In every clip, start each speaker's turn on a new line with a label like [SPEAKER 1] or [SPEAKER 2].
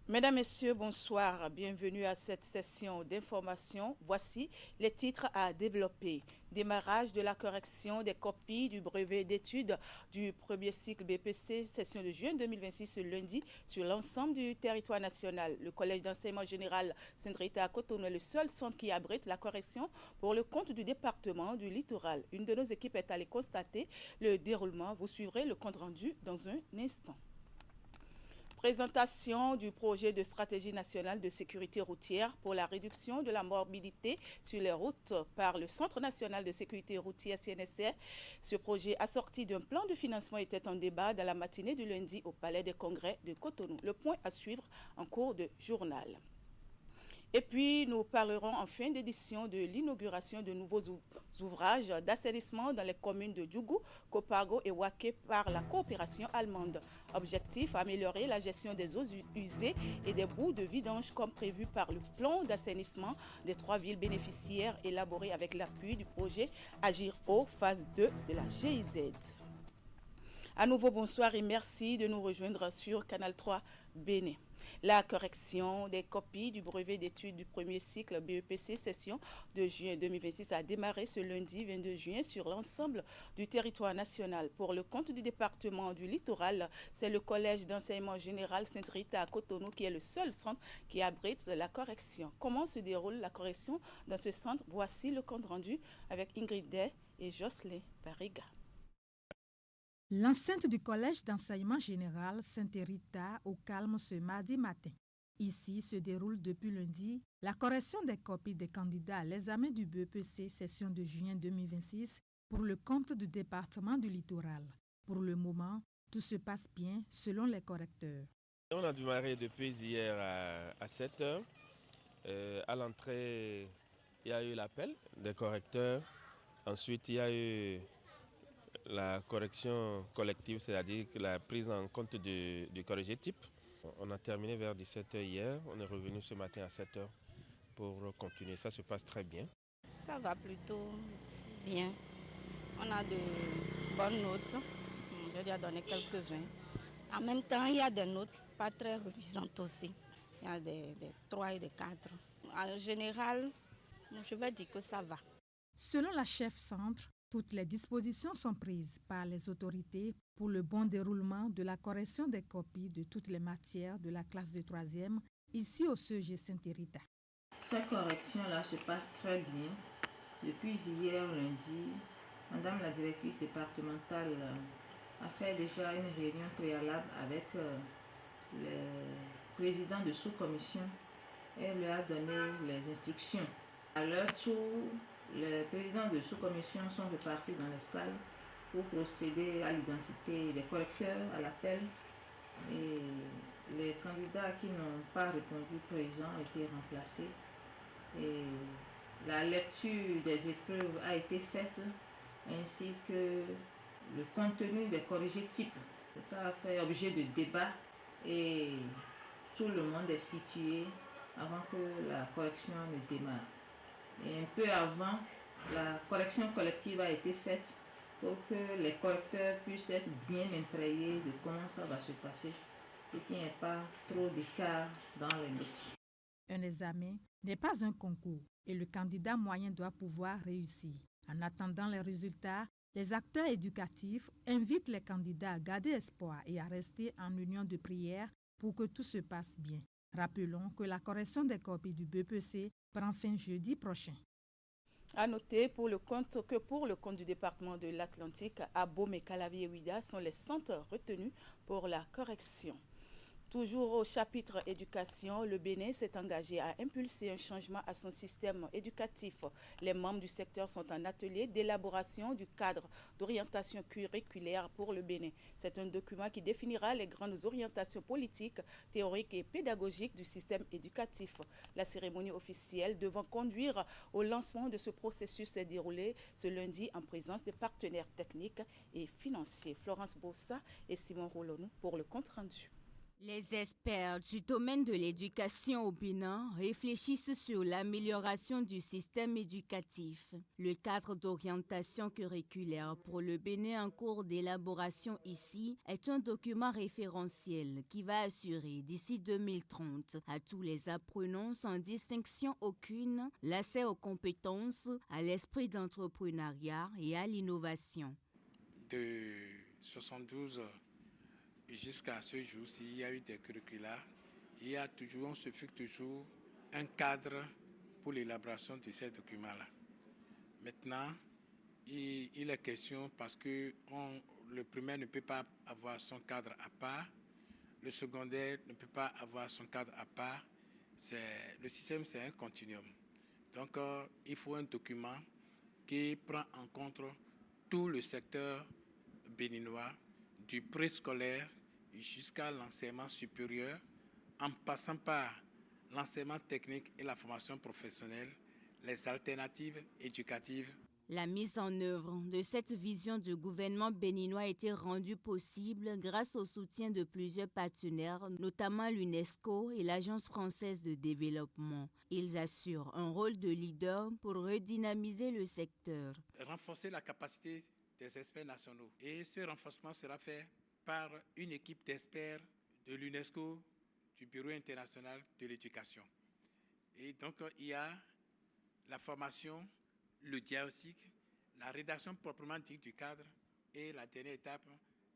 [SPEAKER 1] Mesdames, Messieurs, bonsoir. Bienvenue à cette session d'information. Voici les titres à développer. Démarrage de la correction des copies du brevet d'études du premier cycle BPC, session de juin 2026 ce lundi sur l'ensemble du territoire national. Le Collège d'enseignement général Sainte-Rita à Cotonou est le seul centre qui abrite la correction pour le compte du département du littoral. Une de nos équipes est allée constater le déroulement. Vous suivrez le compte rendu dans un instant. Présentation du projet de stratégie nationale de sécurité routière pour la réduction de la morbidité sur les routes par le Centre national de sécurité routière CNSR. Ce projet assorti d'un plan de financement était en débat dans la matinée du lundi au Palais des Congrès de Cotonou. Le point à suivre en cours de journal. Et puis, nous parlerons en fin d'édition de l'inauguration de nouveaux ouvrages d'assainissement dans les communes de Djougou, Kopago et Waké par la coopération allemande. Objectif, améliorer la gestion des eaux usées et des boues de vidange comme prévu par le plan d'assainissement des 3 villes bénéficiaires élaboré avec l'appui du projet Agir Eau, phase 2 de la GIZ. À nouveau, bonsoir et merci de nous rejoindre sur Canal 3 Bénin. La correction des copies du brevet d'études du premier cycle BEPC session de juin 2026 a démarré ce lundi 22 juin sur l'ensemble du territoire national. Pour le compte du département du littoral, c'est le Collège d'enseignement général Sainte-Rita à Cotonou qui est le seul centre qui abrite la correction. Comment se déroule la correction dans ce centre? Voici le compte rendu avec Ingrid Day et Jocelyn Barriga.
[SPEAKER 2] L'enceinte du Collège d'enseignement général Sainte-Rita au calme ce mardi matin. Ici se déroule depuis lundi la correction des copies des candidats à l'examen du BEPC session de juin 2026 pour le compte du département du littoral. Pour le moment, tout se passe bien selon les correcteurs.
[SPEAKER 3] On a démarré depuis hier à 7 heures. À l'entrée, il y a eu l'appel des correcteurs. Ensuite, il y a eu la correction collective, c'est-à-dire la prise en compte du corrigé type. On a terminé vers 17 heures hier. On est revenu ce matin à 7 heures pour continuer. Ça se passe très bien.
[SPEAKER 4] Ça va plutôt bien. On a de bonnes notes. J'ai déjà donné quelques 20. En même temps, il y a des notes pas très reluisantes aussi. Il y a des 3 et des 4. En général, je vais dire que ça va.
[SPEAKER 2] Selon la chef centre, toutes les dispositions sont prises par les autorités pour le bon déroulement de la correction des copies de toutes les matières de la classe de 3e ici au CEG Sainte-Rita.
[SPEAKER 5] Cette correction-là se passe très bien. Depuis hier lundi, Madame la directrice départementale a fait déjà une réunion préalable avec le président de sous-commission et elle lui a donné les instructions. À leur tour, les présidents de sous-commission sont repartis dans les salles pour procéder à l'identité des correcteurs, à l'appel. Et les candidats qui n'ont pas répondu présents ont été remplacés. Et la lecture des épreuves a été faite, ainsi que le contenu des corrigés types. Ça a fait objet de débat et tout le monde est situé avant que la correction ne démarre. Et un peu avant, la correction collective a été faite pour que les correcteurs puissent être bien imprégnés de comment ça va se passer et qu'il n'y ait pas trop d'écart dans les notes.
[SPEAKER 2] Un examen n'est pas un concours et le candidat moyen doit pouvoir réussir. En attendant les résultats, les acteurs éducatifs invitent les candidats à garder espoir et à rester en union de prière pour que tout se passe bien. Rappelons que la correction des copies du BPC prend fin jeudi prochain.
[SPEAKER 1] À noter pour le compte du département de l'Atlantique, Abom et Calavier-Ouida sont les centres retenus pour la correction. Toujours au chapitre éducation, le Bénin s'est engagé à impulser un changement à son système éducatif. Les membres du secteur sont en atelier d'élaboration du cadre d'orientation curriculaire pour le Bénin. C'est un document qui définira les grandes orientations politiques, théoriques et pédagogiques du système éducatif. La cérémonie officielle devant conduire au lancement de ce processus s'est déroulée ce lundi en présence des partenaires techniques et financiers. Florence Bossa et Simon Roulonou pour le compte rendu.
[SPEAKER 6] Les experts du domaine de l'éducation au Bénin réfléchissent sur l'amélioration du système éducatif. Le cadre d'orientation curriculaire pour le Bénin en cours d'élaboration ici est un document référentiel qui va assurer d'ici 2030 à tous les apprenants sans distinction aucune l'accès aux compétences, à l'esprit d'entrepreneuriat et à l'innovation.
[SPEAKER 7] De 72 jusqu'à ce jour-ci, il y a eu des curricula. On se fixe toujours un cadre pour l'élaboration de ces documents-là. Maintenant, il est question parce que le primaire ne peut pas avoir son cadre à part, le secondaire ne peut pas avoir son cadre à part. Le système, c'est un continuum. Donc, il faut un document qui prend en compte tout le secteur béninois, du préscolaire jusqu'à l'enseignement supérieur, en passant par l'enseignement technique et la formation professionnelle, les alternatives éducatives.
[SPEAKER 6] La mise en œuvre de cette vision du gouvernement béninois a été rendue possible grâce au soutien de plusieurs partenaires, notamment l'UNESCO et l'Agence française de développement. Ils assurent un rôle de leader pour redynamiser le secteur.
[SPEAKER 7] Renforcer la capacité des experts nationaux. Et ce renforcement sera fait par une équipe d'experts de l'UNESCO, du Bureau international de l'éducation. Et donc, il y a la formation, le diagnostic, la rédaction proprement dite du cadre et la dernière étape,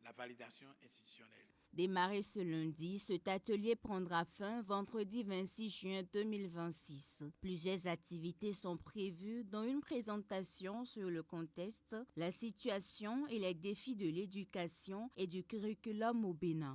[SPEAKER 7] la validation institutionnelle.
[SPEAKER 6] Démarré ce lundi, cet atelier prendra fin vendredi 26 juin 2026. Plusieurs activités sont prévues, dont une présentation sur le contexte, la situation et les défis de l'éducation et du curriculum au Bénin.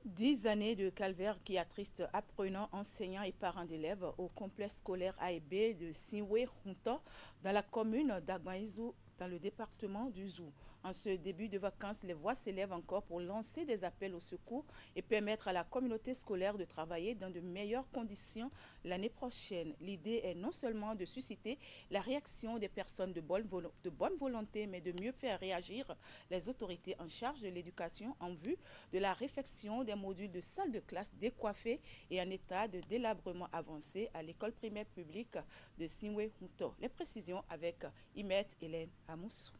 [SPEAKER 1] 10 années de calvaire qui attristent apprenants, enseignants et parents d'élèves au complexe scolaire A et B de Sinwe-Hunto dans la commune d'Agbaïzou dans le département du Zou. En ce début de vacances, les voix s'élèvent encore pour lancer des appels au secours et permettre à la communauté scolaire de travailler dans de meilleures conditions l'année prochaine. L'idée est non seulement de susciter la réaction des personnes de bonne volonté, mais de mieux faire réagir les autorités en charge de l'éducation en vue de la réfection des modules de salles de classe décoiffées et en état de délabrement avancé à l'école primaire publique de Sinwe-Hunto. Les précisions avec Imet Hélène Amoussou.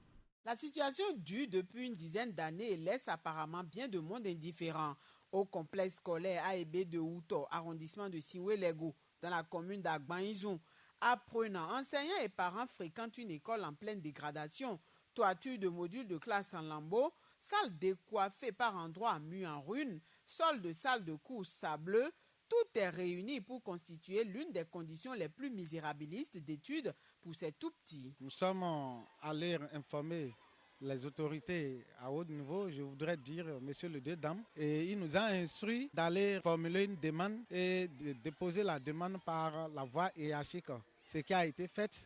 [SPEAKER 8] La situation dure depuis une dizaine d'années et laisse apparemment bien de monde indifférent au complexe scolaire A et B de Hunto, arrondissement de Sinwe-Lego, dans la commune d'Agbaïzou. Apprenants, enseignants et parents fréquentent une école en pleine dégradation. Toiture de modules de classe en lambeaux, salles décoiffées par endroits murs en ruine, sol de salle de cours sableux. Tout est réuni pour constituer l'une des conditions les plus misérabilistes d'études pour ces tout-petits.
[SPEAKER 9] Nous sommes allés informer les autorités à haut niveau, je voudrais dire, monsieur le deux dames, et il nous a instruit d'aller formuler une demande et de déposer la demande par la voie hiérarchique. Ce qui a été fait,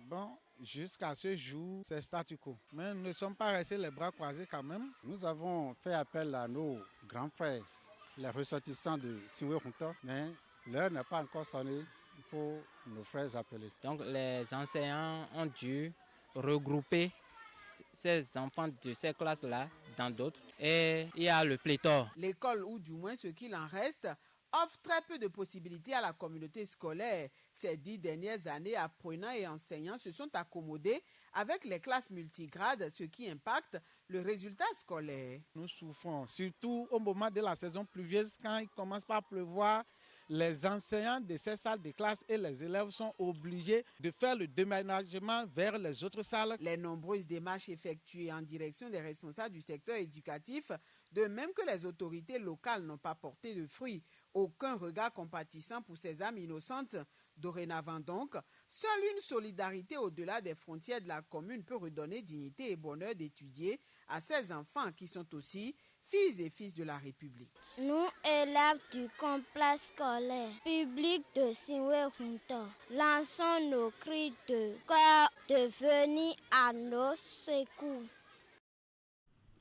[SPEAKER 9] jusqu'à ce jour, c'est statu quo. Mais nous ne sommes pas restés les bras croisés quand même.
[SPEAKER 10] Nous avons fait appel à nos grands frères, les ressortissants de Sinwe-Hunto, mais l'heure n'est pas encore sonnée pour nos frères appelés.
[SPEAKER 11] Donc les enseignants ont dû regrouper ces enfants de ces classes-là dans d'autres et il y a le pléthore.
[SPEAKER 8] L'école, ou du moins ce qu'il en reste, offre très peu de possibilités à la communauté scolaire. Ces 10 dernières années, apprenants et enseignants se sont accommodés avec les classes multigrades, ce qui impacte le résultat scolaire.
[SPEAKER 9] Nous souffrons, surtout au moment de la saison pluvieuse, quand il commence par pleuvoir. Les enseignants de ces salles de classe et les élèves sont obligés de faire le déménagement vers les autres salles.
[SPEAKER 8] Les nombreuses démarches effectuées en direction des responsables du secteur éducatif, de même que les autorités locales, n'ont pas porté de fruits. Aucun regard compatissant pour ces âmes innocentes. Dorénavant donc, seule une solidarité au-delà des frontières de la commune peut redonner dignité et bonheur d'étudier à ces enfants qui sont aussi filles et fils de la République.
[SPEAKER 12] Nous, élèves du complexe scolaire public de Sinwe-Hunto, lançons nos cris de cœur de venir à nos secours.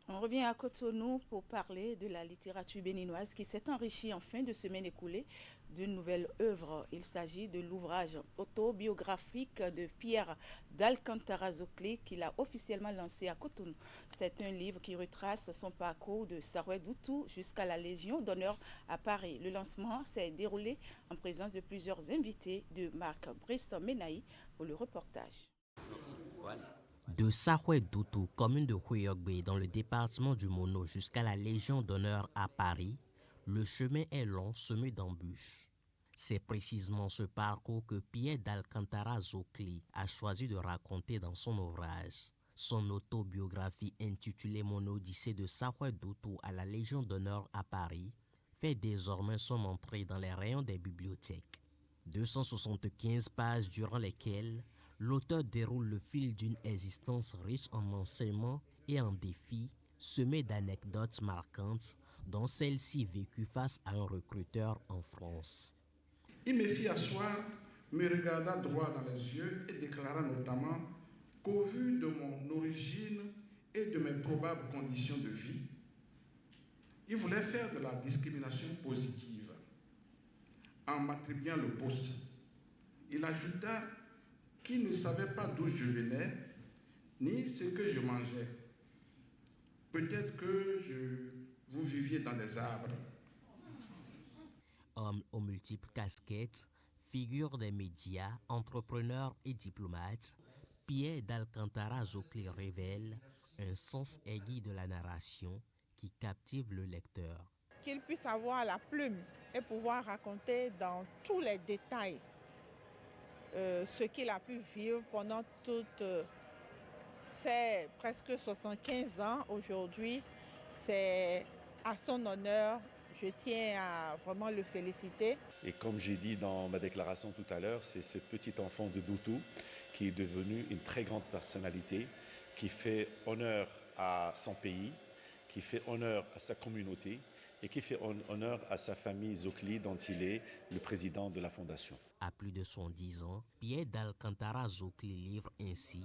[SPEAKER 1] On revient à Cotonou pour parler de la littérature béninoise qui s'est enrichie en fin de semaine écoulée d'une nouvelle œuvre. Il s'agit de l'ouvrage autobiographique de Pierre d'Alcantara Zokli qu'il a officiellement lancé à Cotonou. C'est un livre qui retrace son parcours de Saroué Doutou jusqu'à la Légion d'honneur à Paris. Le lancement s'est déroulé en présence de plusieurs invités de Marc Brice Menaï pour le reportage.
[SPEAKER 13] De Saroué Doutou, commune de Houeyogbe dans le département du Mono jusqu'à la Légion d'honneur à Paris, le chemin est long, semé d'embûches. C'est précisément ce parcours que Pierre d'Alcantara Zokli a choisi de raconter dans son ouvrage. Son autobiographie intitulée Mon Odyssée de Saroué Doutou à la Légion d'honneur à Paris fait désormais son entrée dans les rayons des bibliothèques. 275 pages durant lesquelles l'auteur déroule le fil d'une existence riche en enseignements et en défis, semée d'anecdotes marquantes, dont celle-ci vécue face à un recruteur en France.
[SPEAKER 14] Il me fit asseoir, me regarda droit dans les yeux et déclara notamment qu'au vu de mon origine et de mes probables conditions de vie, il voulait faire de la discrimination positive en m'attribuant le poste. Il ajouta qu'il ne savait pas d'où je venais, ni ce que je mangeais. Peut-être que vous viviez dans des arbres.
[SPEAKER 13] Homme aux multiples casquettes, figure des médias, entrepreneur et diplomate, Pierre d'Alcantara Zokli révèle un sens aigu de la narration qui captive le lecteur.
[SPEAKER 15] Qu'il puisse avoir la plume et pouvoir raconter dans tous les détails ce qu'il a pu vivre pendant toutes ces presque 75 ans aujourd'hui. C'est à son honneur. Je tiens à vraiment le féliciter.
[SPEAKER 16] Et comme j'ai dit dans ma déclaration tout à l'heure, c'est ce petit enfant de Doutou qui est devenu une très grande personnalité, qui fait honneur à son pays, qui fait honneur à sa communauté et qui fait honneur à sa famille Zokli dont il est le président de la fondation.
[SPEAKER 13] À plus de 110 ans, Pierre d'Alcantara Zokli livre ainsi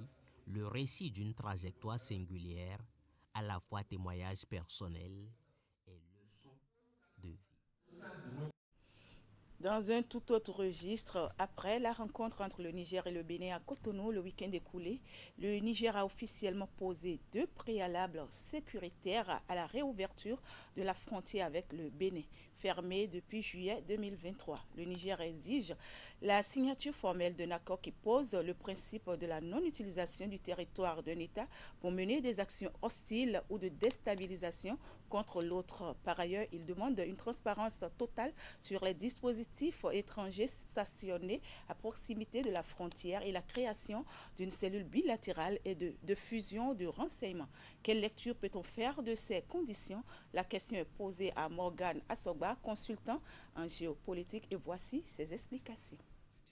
[SPEAKER 13] le récit d'une trajectoire singulière, à la fois témoignage personnel et leçon de vie.
[SPEAKER 1] Dans un tout autre registre, après la rencontre entre le Niger et le Bénin à Cotonou le week-end écoulé, le Niger a officiellement posé 2 préalables sécuritaires à la réouverture de la frontière avec le Bénin, fermée depuis juillet 2023. Le Niger exige la signature formelle d'un accord qui pose le principe de la non-utilisation du territoire d'un État pour mener des actions hostiles ou de déstabilisation contre l'autre. Par ailleurs, il demande une transparence totale sur les dispositifs étrangers stationnés à proximité de la frontière et la création d'une cellule bilatérale et de fusion de renseignements. Quelle lecture peut-on faire de ces conditions? La question est posée à Morgan Assogba, consultant en géopolitique, et voici ses explications.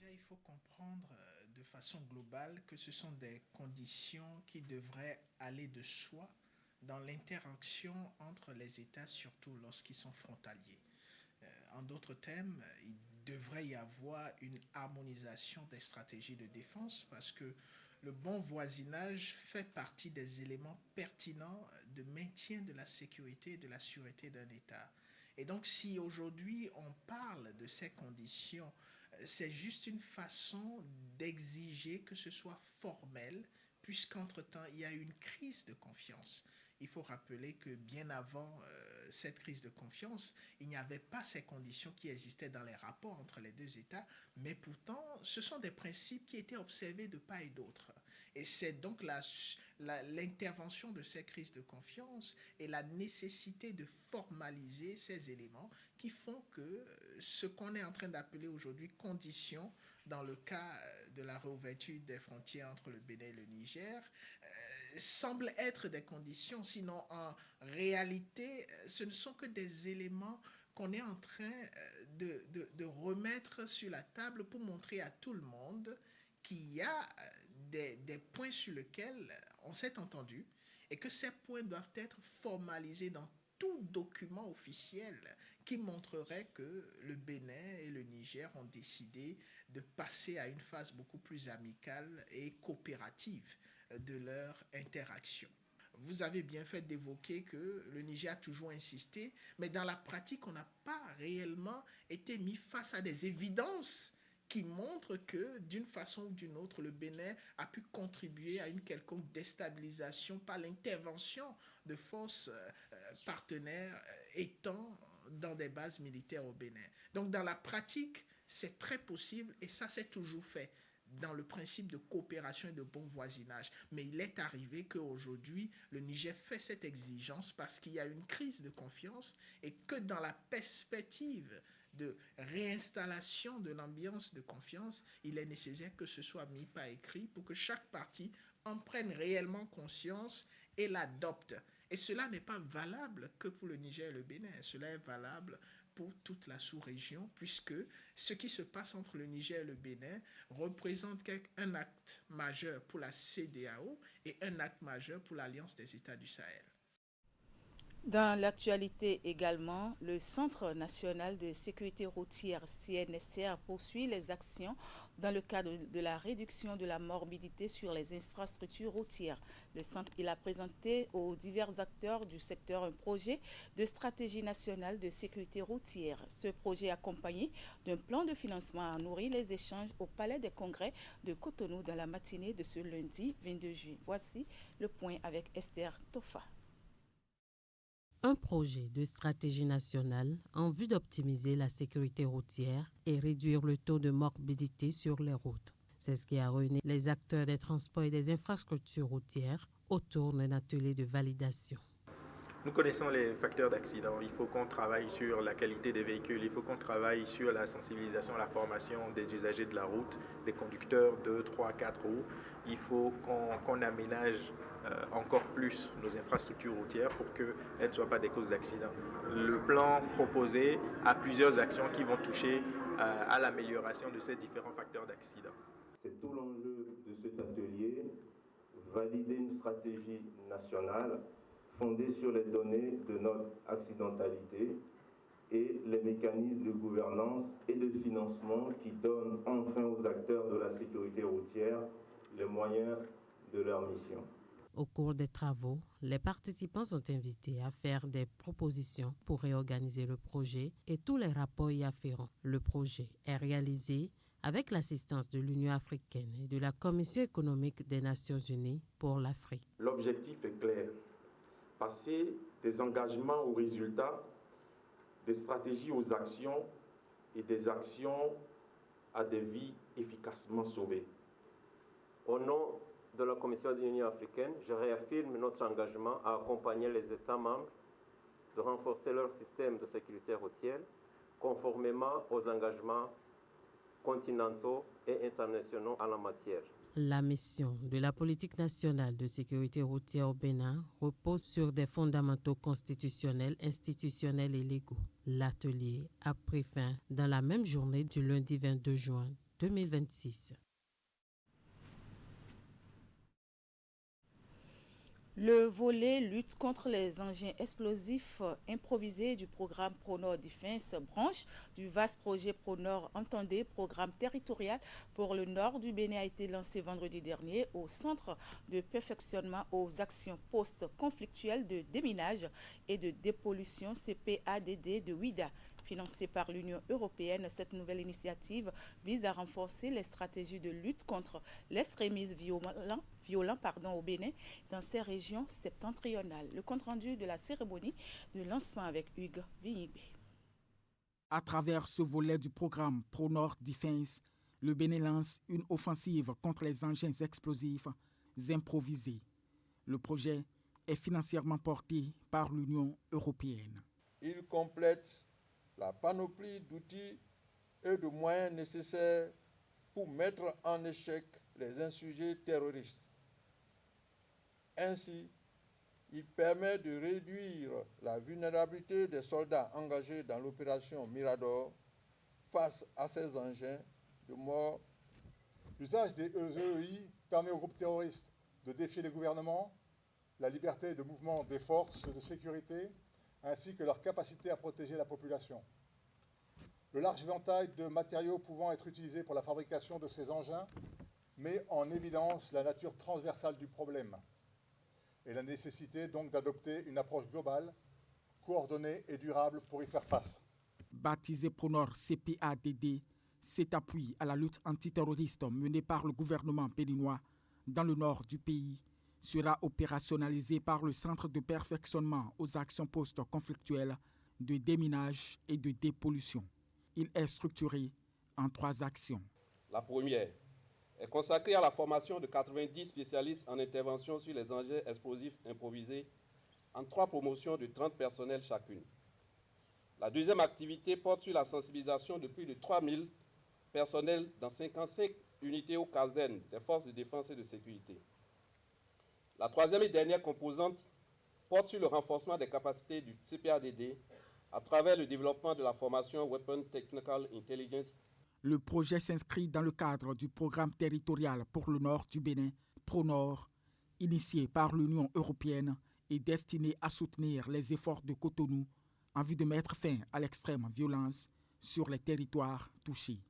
[SPEAKER 17] Déjà, il faut comprendre de façon globale que ce sont des conditions qui devraient aller de soi dans l'interaction entre les États, surtout lorsqu'ils sont frontaliers. En d'autres termes, il devrait y avoir une harmonisation des stratégies de défense parce que le bon voisinage fait partie des éléments pertinents de maintien de la sécurité et de la sûreté d'un État. Et donc, si aujourd'hui on parle de ces conditions, c'est juste une façon d'exiger que ce soit formel, puisqu'entre-temps, il y a une crise de confiance. Il faut rappeler que bien avant cette crise de confiance, il n'y avait pas ces conditions qui existaient dans les rapports entre les deux États, mais pourtant, ce sont des principes qui étaient observés de part et d'autre. Et c'est donc l'intervention de ces crises de confiance et la nécessité de formaliser ces éléments qui font que ce qu'on est en train d'appeler aujourd'hui conditions dans le cas de la réouverture des frontières entre le Bénin et le Niger, semblent être des conditions, sinon en réalité, ce ne sont que des éléments qu'on est en train de remettre sur la table pour montrer à tout le monde qu'il y a des points sur lesquels on s'est entendu et que ces points doivent être formalisés dans tout document officiel qui montrerait que le Bénin et le Niger ont décidé de passer à une phase beaucoup plus amicale et coopérative de leur interaction. vous avez bien fait d'évoquer que le Niger a toujours insisté, mais dans la pratique, on n'a pas réellement été mis face à des évidences qui montrent que, d'une façon ou d'une autre, le Bénin a pu contribuer à une quelconque déstabilisation par l'intervention de forces partenaires étant dans des bases militaires au Bénin. Donc, dans la pratique, c'est très possible et ça s'est toujours fait dans le principe de coopération et de bon voisinage. Mais il est arrivé qu'aujourd'hui, le Niger fait cette exigence parce qu'il y a une crise de confiance et que dans la perspective de réinstallation de l'ambiance de confiance, il est nécessaire que ce soit mis par écrit pour que chaque partie en prenne réellement conscience et l'adopte. Et cela n'est pas valable que pour le Niger et le Bénin, cela est valable pour toute la sous-région, puisque ce qui se passe entre le Niger et le Bénin représente un acte majeur pour la CEDEAO et un acte majeur pour l'Alliance des États du Sahel.
[SPEAKER 1] Dans l'actualité également, le Centre national de sécurité routière CNSR poursuit les actions dans le cadre de la réduction de la morbidité sur les infrastructures routières. Le centre a présenté aux divers acteurs du secteur un projet de stratégie nationale de sécurité routière. Ce projet accompagné d'un plan de financement a nourri les échanges au Palais des Congrès de Cotonou dans la matinée de ce lundi 22 juin. Voici le point avec Esther Tofa.
[SPEAKER 18] Un projet de stratégie nationale en vue d'optimiser la sécurité routière et réduire le taux de morbidité sur les routes. C'est ce qui a réuni les acteurs des transports et des infrastructures routières autour d'un atelier de validation.
[SPEAKER 19] Nous connaissons les facteurs d'accident. Il faut qu'on travaille sur la qualité des véhicules, il faut qu'on travaille sur la sensibilisation, la formation des usagers de la route, des conducteurs 2, 3, 4 roues. Il faut qu'on aménage encore plus nos infrastructures routières pour qu'elles ne soient pas des causes d'accident. Le plan proposé a plusieurs actions qui vont toucher à l'amélioration de ces différents facteurs d'accident.
[SPEAKER 20] C'est tout l'enjeu de cet atelier, valider une stratégie nationale fondée sur les données de notre accidentalité et les mécanismes de gouvernance et de financement qui donnent enfin aux acteurs de la sécurité routière les moyens de leur mission.
[SPEAKER 18] Au cours des travaux, les participants sont invités à faire des propositions pour réorganiser le projet et tous les rapports y afférents. Le projet est réalisé avec l'assistance de l'Union africaine et de la Commission économique des Nations unies pour l'Afrique.
[SPEAKER 21] L'objectif est clair, passer des engagements aux résultats, des stratégies aux actions et des actions à des vies efficacement sauvées.
[SPEAKER 22] Au nom de la Commission de l'Union africaine, je réaffirme notre engagement à accompagner les États membres de renforcer leur système de sécurité routière conformément aux engagements continentaux et internationaux en la matière.
[SPEAKER 18] La mission de la politique nationale de sécurité routière au Bénin repose sur des fondamentaux constitutionnels, institutionnels et légaux. L'atelier a pris fin dans la même journée du lundi 22 juin 2026.
[SPEAKER 1] Le volet lutte contre les engins explosifs improvisés du programme ProNord Defense, branche du vaste projet ProNord Entendez, programme territorial pour le nord du Bénin, a été lancé vendredi dernier au Centre de perfectionnement aux actions post-conflictuelles de déminage et de dépollution CPADD de Ouida. Financée par l'Union européenne, cette nouvelle initiative vise à renforcer les stratégies de lutte contre l'extrémisme violent au Bénin dans ces régions septentrionales. Le compte-rendu de la cérémonie de lancement avec Hugues Vignibé.
[SPEAKER 23] À travers ce volet du programme ProNord Defense, le Bénin lance une offensive contre les engins explosifs improvisés. Le projet est financièrement porté par l'Union européenne.
[SPEAKER 24] Il complète la panoplie d'outils et de moyens nécessaires pour mettre en échec les insurgés terroristes. Ainsi, il permet de réduire la vulnérabilité des soldats engagés dans l'opération Mirador face à ces engins de mort.
[SPEAKER 25] L'usage des EEI permet aux groupes terroristes de défier les gouvernements, la liberté de mouvement des forces de sécurité, ainsi que leur capacité à protéger la population. Le large éventail de matériaux pouvant être utilisés pour la fabrication de ces engins met en évidence la nature transversale du problème et la nécessité donc d'adopter une approche globale, coordonnée et durable pour y faire face.
[SPEAKER 23] Baptisé Pronor CPADD, cet appui à la lutte antiterroriste menée par le gouvernement béninois dans le nord du pays sera opérationnalisé par le Centre de perfectionnement aux actions post-conflictuelles de déminage et de dépollution. Il est structuré en 3 actions.
[SPEAKER 2] La première est consacrée à la formation de 90 spécialistes en intervention sur les engins explosifs improvisés en 3 promotions de 30 personnels chacune. La deuxième activité porte sur la sensibilisation de plus de 3000 personnels dans 55 unités aux casernes des forces de défense et de sécurité. La troisième et dernière composante porte sur le renforcement des capacités du CPADD à travers le développement de la formation Weapon Technical Intelligence.
[SPEAKER 23] Le projet s'inscrit dans le cadre du programme territorial pour le nord du Bénin, ProNord, initié par l'Union européenne et destiné à soutenir les efforts de Cotonou en vue de mettre fin à l'extrême violence sur les territoires touchés.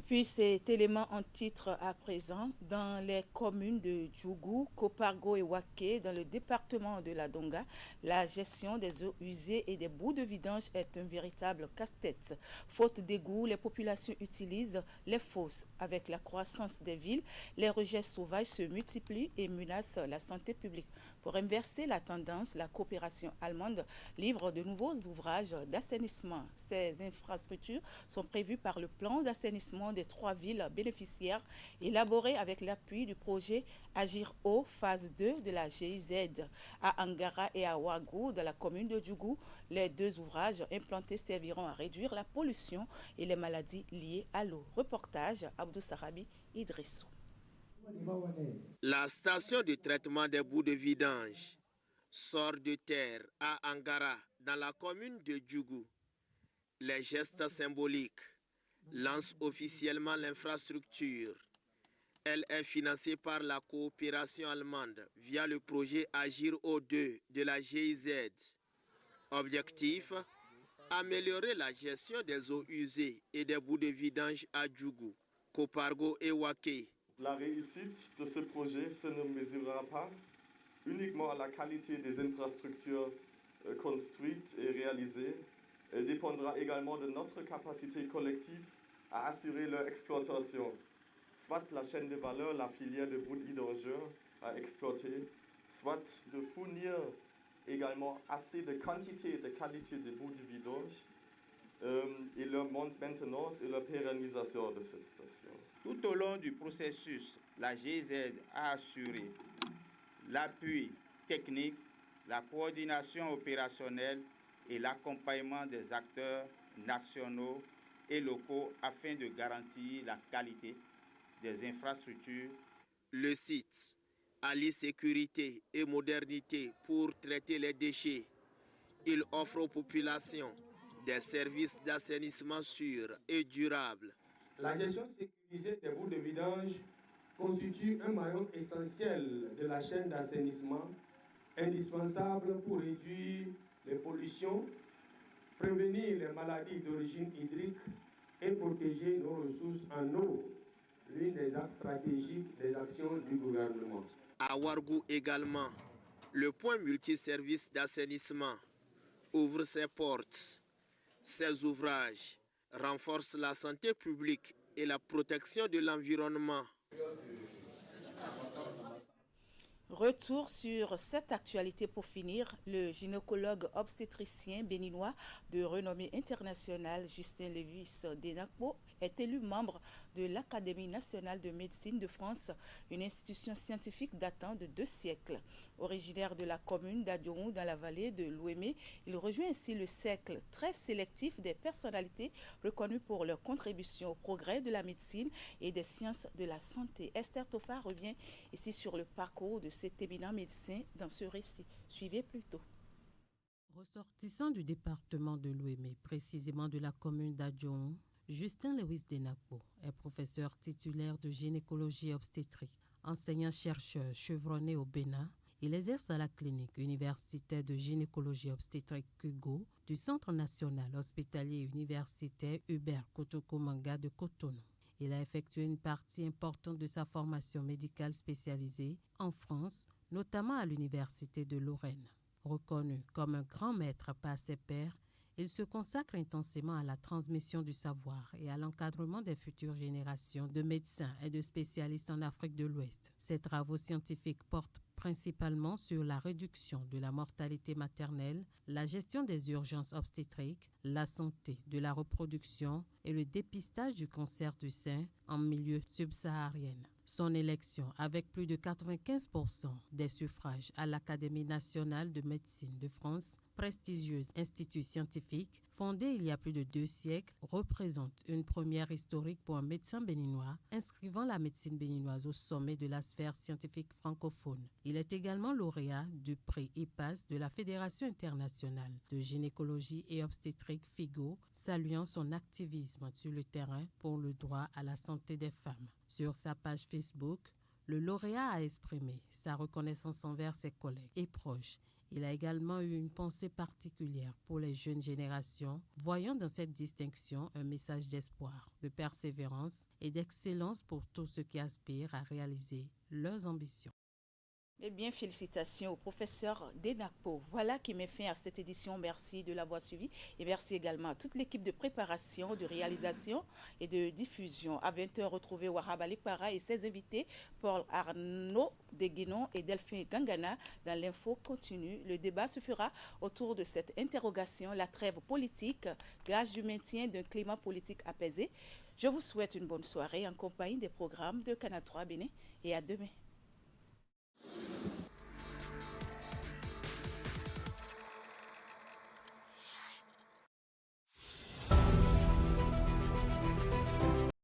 [SPEAKER 1] Puis cet élément en titre à présent, dans les communes de Djougou, Kopargo et Waké, dans le département de la Donga, la gestion des eaux usées et des boues de vidange est un véritable casse-tête. Faute d'égout, les populations utilisent les fosses. Avec la croissance des villes, les rejets sauvages se multiplient et menacent la santé publique. Pour inverser la tendance, la coopération allemande livre de nouveaux ouvrages d'assainissement. Ces infrastructures sont prévues par le plan d'assainissement des 3 villes bénéficiaires élaboré avec l'appui du projet Agir Eau phase 2 de la GIZ. À Angara et à Ouagou, dans la commune de Djougou, les 2 ouvrages implantés serviront à réduire la pollution et les maladies liées à l'eau. Reportage Abdou Sarabi Idrissou.
[SPEAKER 3] La station de traitement des boues de vidange sort de terre à Angara, dans la commune de Djougou. Les gestes symboliques lancent officiellement l'infrastructure. Elle est financée par la coopération allemande via le projet Agir O2 de la GIZ. Objectif, améliorer la gestion des eaux usées et des boues de vidange à Djougou, Kopargo et Waké.
[SPEAKER 4] La réussite de ce projet se ne mesurera pas uniquement à la qualité des infrastructures construites et réalisées. Elle dépendra également de notre capacité collective à assurer leur exploitation, soit la chaîne de valeur, la filière de boues de vidange à exploiter, soit de fournir également assez de quantité et de qualité de boues de vidange et leur maintenance et leur pérennisation de cette station.
[SPEAKER 5] Tout au long du processus, la GIZ a assuré l'appui technique, la coordination opérationnelle et l'accompagnement des acteurs nationaux et locaux afin de garantir la qualité des infrastructures.
[SPEAKER 3] Le site allie sécurité et modernité pour traiter les déchets. Il offre aux populations des services d'assainissement sûrs et durables.
[SPEAKER 7] La gestion sécurisée des boues de vidange constitue un maillon essentiel de la chaîne d'assainissement, indispensable pour réduire les pollutions, prévenir les maladies d'origine hydrique et protéger nos ressources en eau, l'une des axes stratégiques des actions du gouvernement.
[SPEAKER 3] À Ouargou également, le point multiservice d'assainissement ouvre ses portes. Ces ouvrages renforcent la santé publique et la protection de l'environnement.
[SPEAKER 1] Retour sur cette actualité pour finir. Le gynécologue obstétricien béninois de renommée internationale Justin Lévis Denakpo est élu membre de l'Académie nationale de médecine de France, une institution scientifique datant de 2 siècles. Originaire de la commune d'Adiorou dans la vallée de l'Ouémé, il rejoint ainsi le cercle très sélectif des personnalités reconnues pour leur contribution au progrès de la médecine et des sciences de la santé. Esther Tofa revient ici sur le parcours de cet éminent médecin dans ce récit. Suivez plutôt.
[SPEAKER 18] Ressortissant du département de l'Ouémé, précisément de la commune d'Adjoun, Justin Lévis Denakpo est professeur titulaire de gynécologie obstétrique. Enseignant-chercheur chevronné au Bénin, il exerce à la clinique universitaire de gynécologie obstétrique Kugo du Centre national hospitalier universitaire Hubert Kotoko Manga de Cotonou. Il a effectué une partie importante de sa formation médicale spécialisée en France, notamment à l'Université de Lorraine. Reconnu comme un grand maître par ses pairs, il se consacre intensément à la transmission du savoir et à l'encadrement des futures générations de médecins et de spécialistes en Afrique de l'Ouest. Ses travaux scientifiques portent principalement sur la réduction de la mortalité maternelle, la gestion des urgences obstétriques, la santé de la reproduction et le dépistage du cancer du sein en milieu subsaharien. Son élection avec plus de 95% des suffrages à l'Académie nationale de médecine de France, prestigieuse institut scientifique, fondé il y a plus de 2 siècles, représente une première historique pour un médecin béninois, inscrivant la médecine béninoise au sommet de la sphère scientifique francophone. Il est également lauréat du prix IPAS de la Fédération internationale de gynécologie et obstétrique FIGO, saluant son activisme sur le terrain pour le droit à la santé des femmes. Sur sa page Facebook, le lauréat a exprimé sa reconnaissance envers ses collègues et proches. Il a également eu une pensée particulière pour les jeunes générations, voyant dans cette distinction un message d'espoir, de persévérance et d'excellence pour tous ceux qui aspirent à réaliser leurs ambitions.
[SPEAKER 1] Eh bien, félicitations au professeur Denakpo. Voilà qui met fin à cette édition. Merci de l'avoir suivi et merci également à toute l'équipe de préparation, de réalisation et de diffusion. À 20h, retrouvez Wahab Alikpara et ses invités, Paul Arnaud Deguinon et Delphine Gangana dans l'info continue. Le débat se fera autour de cette interrogation, la trêve politique, gage du maintien d'un climat politique apaisé. Je vous souhaite une bonne soirée en compagnie des programmes de Canal 3 Bénin et à demain.